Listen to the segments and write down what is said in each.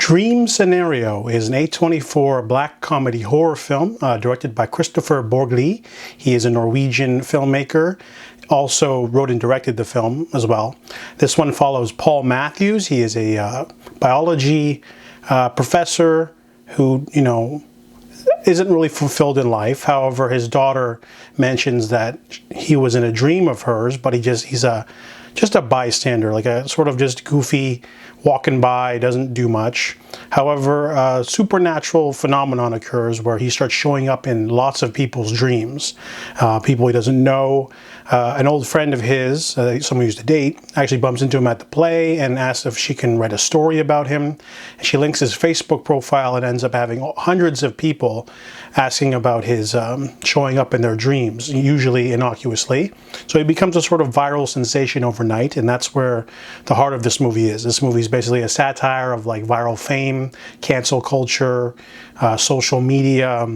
Dream Scenario is an A24 black comedy horror film directed by Christopher Borgli. He is a Norwegian filmmaker. Also wrote and directed the film as well. This one follows Paul Matthews. He is a biology professor who, isn't really fulfilled in life. However, his daughter mentions that he was in a dream of hers, but he's just a bystander, like a sort of just goofy, walking by, doesn't do much. However, a supernatural phenomenon occurs where he starts showing up in lots of people's dreams. People he doesn't know. An old friend of his, someone he used to date, actually bumps into him at the play and asks if she can write a story about him. And she links his Facebook profile and ends up having hundreds of people asking about his showing up in their dreams, usually innocuously. So he becomes a sort of viral sensation overnight, and that's where the heart of this movie is. This movie is basically a satire of like viral fame, cancel culture, social media,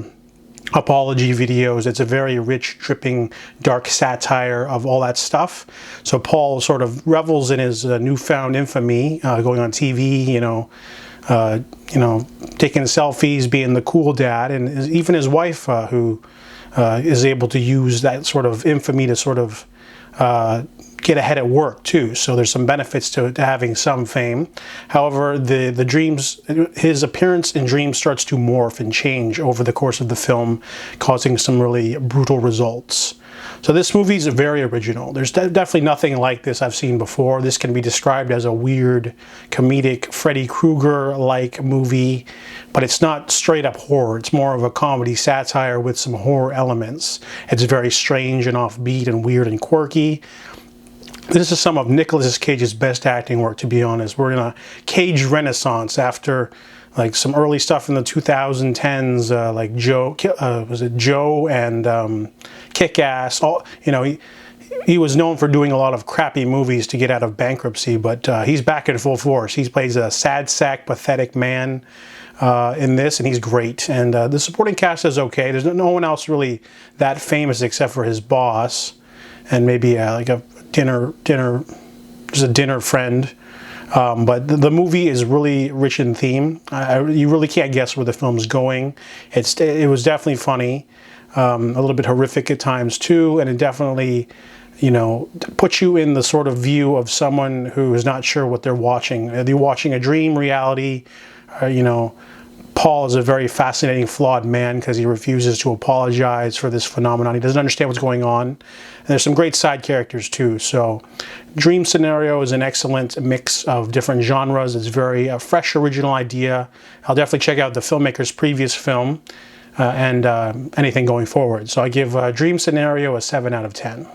apology videos. It's a very rich, dripping, dark satire of all that stuff. So Paul sort of revels in his newfound infamy, going on TV, taking selfies, being the cool dad, and even his wife, who is able to use that sort of infamy to sort of get ahead at work too. So there's some benefits to having some fame. However, the dreams, his appearance in dreams starts to morph and change over the course of the film, causing some really brutal results. So this movie is very original. There's definitely nothing like this I've seen before. This can be described as a weird, comedic, Freddy Krueger-like movie, but it's not straight up horror. It's more of a comedy satire with some horror elements. It's very strange and offbeat and weird and quirky. This is some of Nicolas Cage's best acting work, to be honest. We're in a Cage renaissance after like some early stuff in the 2010s, like Joe and Kick-Ass. He was known for doing a lot of crappy movies to get out of bankruptcy, but he's back in full force. He plays a sad sack, pathetic man in this, and he's great. And the supporting cast is okay. There's no one else really that famous except for his boss, and maybe like a just a dinner friend. But the movie is really rich in theme. You really can't guess where the film's going. It was definitely funny, a little bit horrific at times too, and it definitely, puts you in the sort of view of someone who is not sure what they're watching. Are they watching a dream, reality? Paul is a very fascinating, flawed man because he refuses to apologize for this phenomenon. He doesn't understand what's going on. And there's some great side characters too. So Dream Scenario is an excellent mix of different genres. It's very fresh, original idea. I'll definitely check out the filmmaker's previous film and anything going forward. So I give Dream Scenario a 7 out of 10.